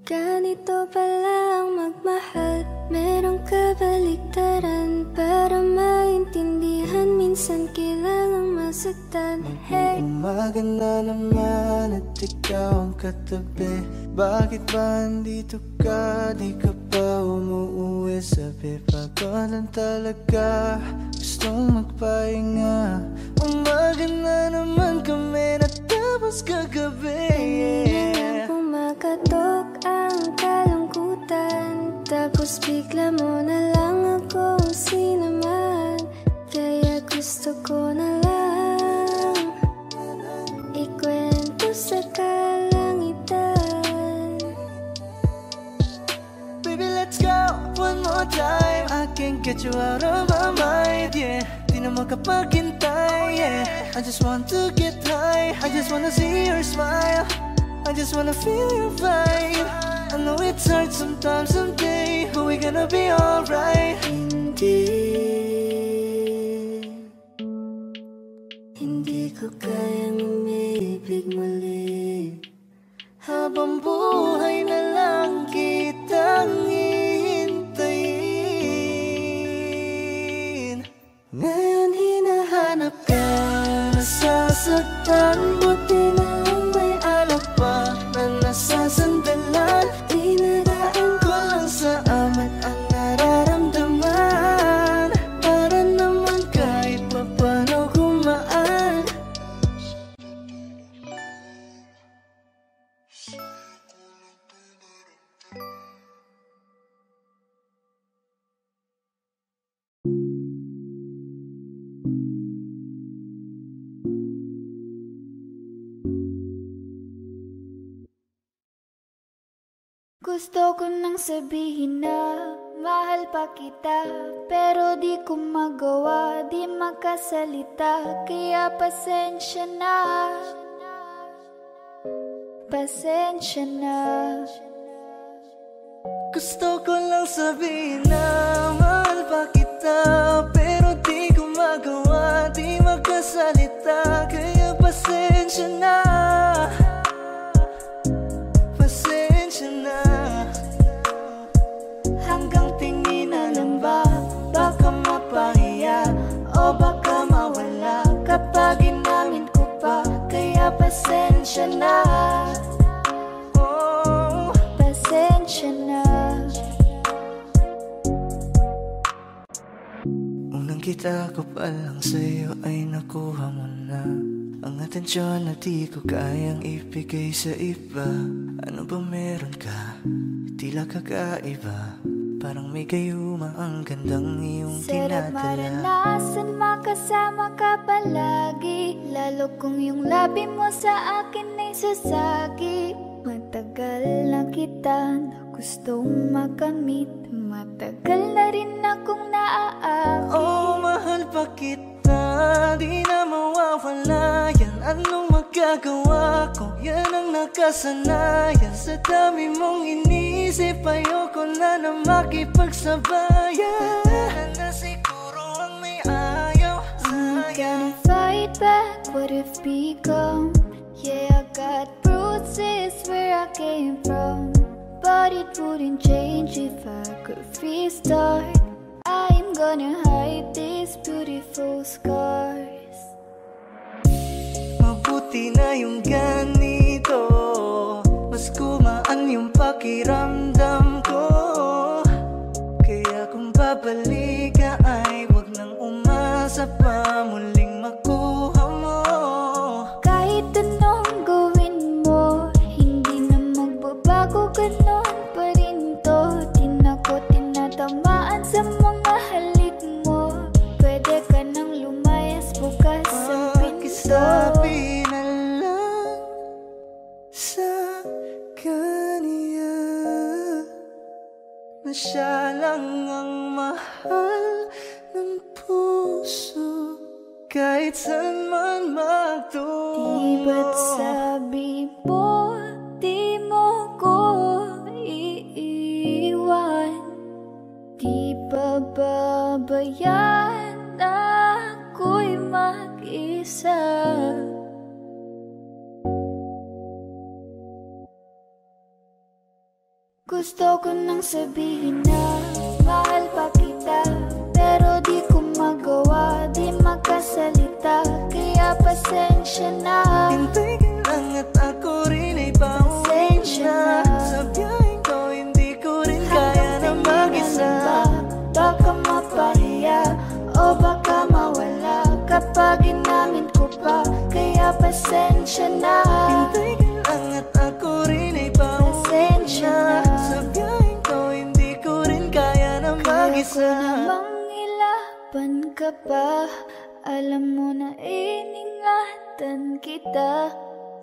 Ganito pala ang magmahal, merong kabaliktaran. Para maintindihan, minsan kailangang masaktan. Hey, Umaga na naman at ikaw ang katabi. Bakit ba andito ka? Di ka pa umuuwi. Sabi pagod lang talaga, gustong magpahinga. Umaga na naman kami natapos kagabi. kanina lang pumakatok ang kalungkutan, tapos bigla mo na lang ako sinamahan. Kaya gusto ko na lang ikwento sa kalangitan. Baby, let's go one more time. I can't get you out of my mind, yeah. Di na makapaghintay, yeah. I just want to get high, I just wanna see your smile, I just wanna feel your vibe. I know it's hard sometimes, someday, but we're gonna be alright. Hindi ko kayang umibig muli. Habang buhay na lang kitang hihintayin. Ngayon hinahanap ka, nasasaktan. Buti na lang may alak pa na nasasandalan. Dinadaan ko lang sa amat ang nararamdaman. Gusto ko nang sabihin na mahal pa kita, pero di ko magawa, di makasalita. Kaya pasensya na, pasensya na. Gusto ko lang sabihin na mahal pa kita, pero di ko magawa, di makasalita. Kaya pasensya na, pasensya na. Hanggang tingin na lang ba, baka mapahiya o baka mawala kapag inamin ko pa. Kaya pasensya na, oh, pasensya na. unang kita ko pa lang sa'yo ay nakuha mo na ang atensyon na di ko kayang ibigay sa iba. Ano ba meron ka? Tila kakaiba, parang may gayuma ang gandang iyong Sarap tinatala. maranasan makasama ka palagi, lalo kung yung labi mo sa akin ay sasagi. Matagal na kita na gustong makamit, matagal na rin akong naaakit. Oh, mahal pa kita, di na mawawala yan. Anong magagawa ko? Yan ang nakasanayan. Sa dami mong inisip, ayoko na na makipagsabayan. Na siguro ang may ayaw I'm sa'yo. gonna fight back what if become. Yeah, I got bruises where I came from, but it wouldn't change if I could restart. I'm gonna hide these beautiful scars. Mabuti na yung ganito, mas gumaan yung pakiramdam ko. Kaya kung babalik ka ay wag nang umasa pa muling makuha mo. Kahit anong gawin mo, hindi na magbabago, ganon pa rin to. Di na ko tinatamaan sa mga halik mo. Pwede ka nang lumayas bukas ang pinto. Pakisabi na lang sa kanya na siya lang ang mahal ng puso, kahit saan man magtungo. Di ba't sabi mo, di mo ko iiwan? Di ba babayaan ako'y mag-isa? Gusto ko nang sabihin na mahal pa kita, pero di ko magawa, di makasalita. Kaya pasensya na, Hintay ka lang at ako rin ay pauwi pasensya na. na. Sa biyaheng ko hindi ko rin kaya na mag-isa. Baka mapahiya o baka mawala kapag inamin ko pa. Kaya pasensya na, Hintay ka lang at ako rin ay pauwi pasensya na. na. Sa biyaheng ko hindi ko rin kaya na Kaya ko mag-isa. namang ilaban ka pa, alam mo na iningatan kita.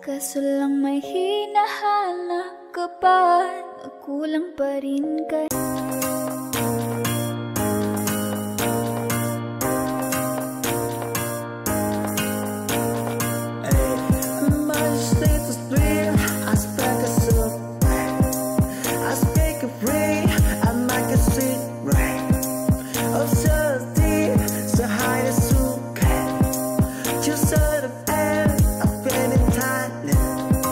Kaso lang may hinahanap ka pa, nagkulang pa rin ka. My status real, I stack a soup. I speak a free, I make a sweet rain. Of deep, so high as soup. Just sort of air, I've been in Thailand.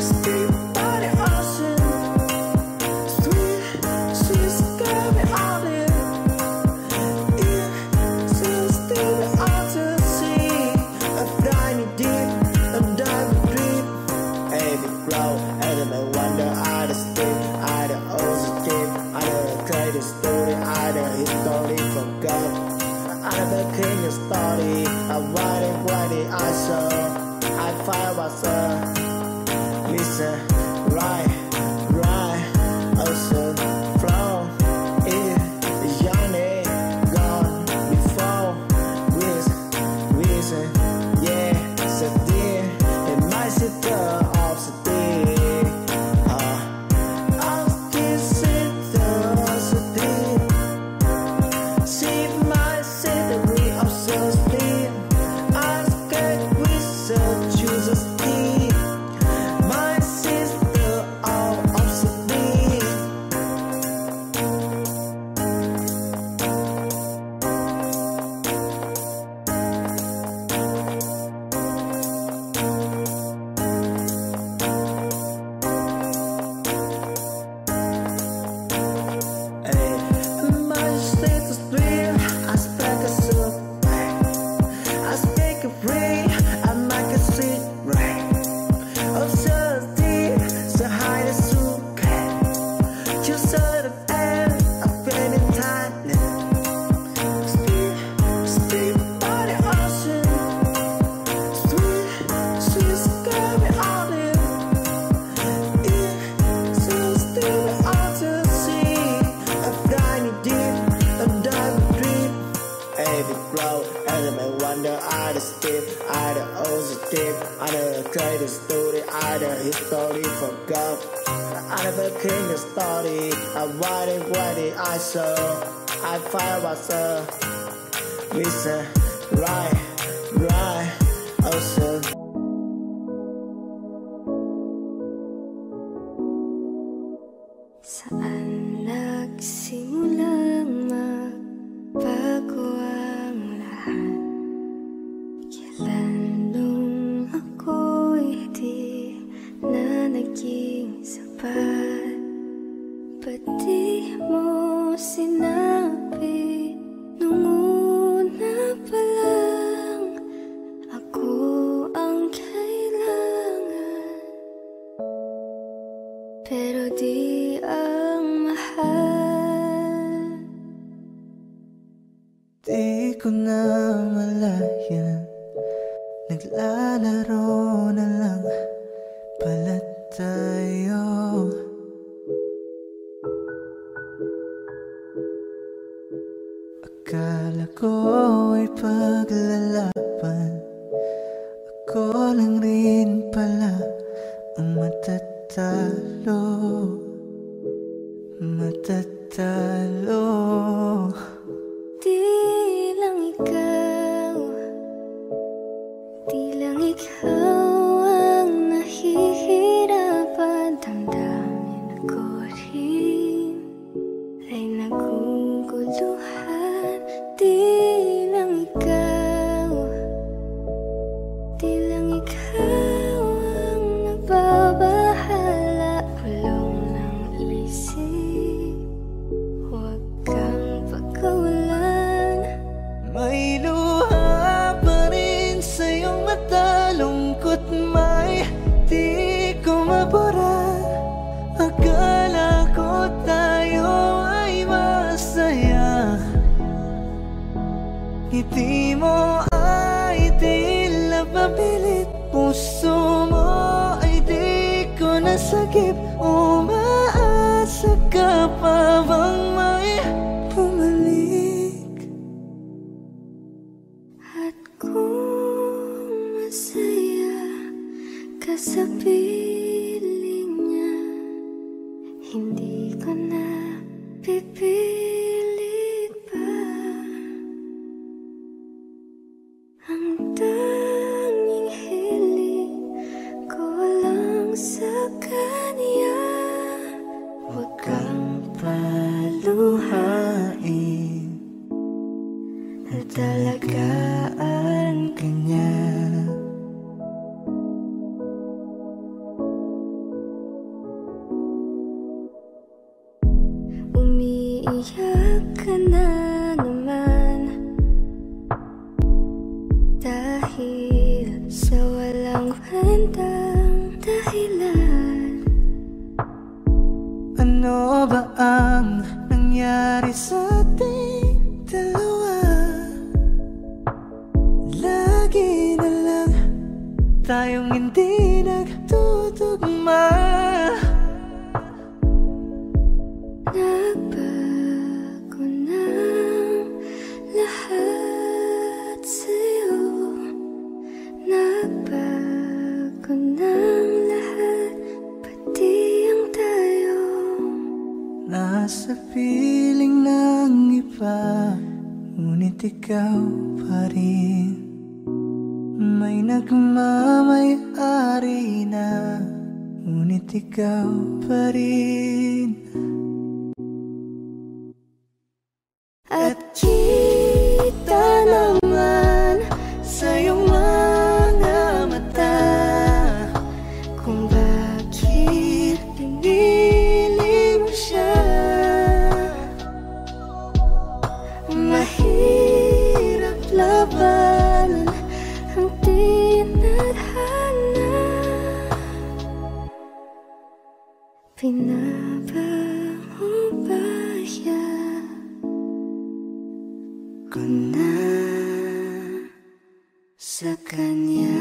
Steep by the ocean. Sweet, sweet, scary olive. Yeah, so still the ocean sea. I'm diving deep, I'm diving deep. Every grow, and I wonder, I the steep, I the ocean deep, I the greatest story, I the history from God. I the king of story, I write it, I saw, I find myself. Listen, right, ocean flow, it is yawning, gone before, reason, yeah, so dear, it might sit there off the dear, grow. And I wonder, I the stiff, I the old stiff, I the greatest story, I the history forgot. I never came the story, I write it, I saw, I find myself. Listen, right, also. Saan nagsimulang magbago ang lahat? Kailan nung ako'y di na naging sapat? Ba't di mo sinabi nung una pa lang ako ang kailangan? Pero di ang mahal. Di ko na malayan, naglalaro na lang pala tayo. Akala ko ay paglalaban, ako lang rin pala ang matatalo. Di lang ikaw ang nahihirapan. Damdamin ko rin ay naguguluhan. Di lang ikaw ang nagbabahala. Bulong ng isip, huwag kang pagkawalan. May luha pa rin sa iyong mata, lungkot may di ko mabura. Akala ko tayo ay masaya, ngiti mo ay tila papilit, puso mo ay di ko nasagip. Umaasa ka pa bang may bumalik? At kung masaya ka sa piling niya, hindi ko na pipilit pa. Ang tanging hiling ko lang sa kanya, huwag kang paluhain, natalagaan ka niya. Umiiyak ka na naman dahil sa walang kwentang dahilan. Ano ba ang nangyari sa ating dalawa? Lagi na lang tayong hindi nagtutugma. Nagbago ng lahat sa'yo. Nagbago ng lahat, pati ang tayo. Nasa piling ng iba, ngunit ikaw pa rin. May nagmamay-ari na, ngunit ikaw pa rin. At kita naman sa iyong mga mata kung bakit pinili mo siya. Mahirap labanan ang tinadhana. Pinabang mo ba ko na sa kanya?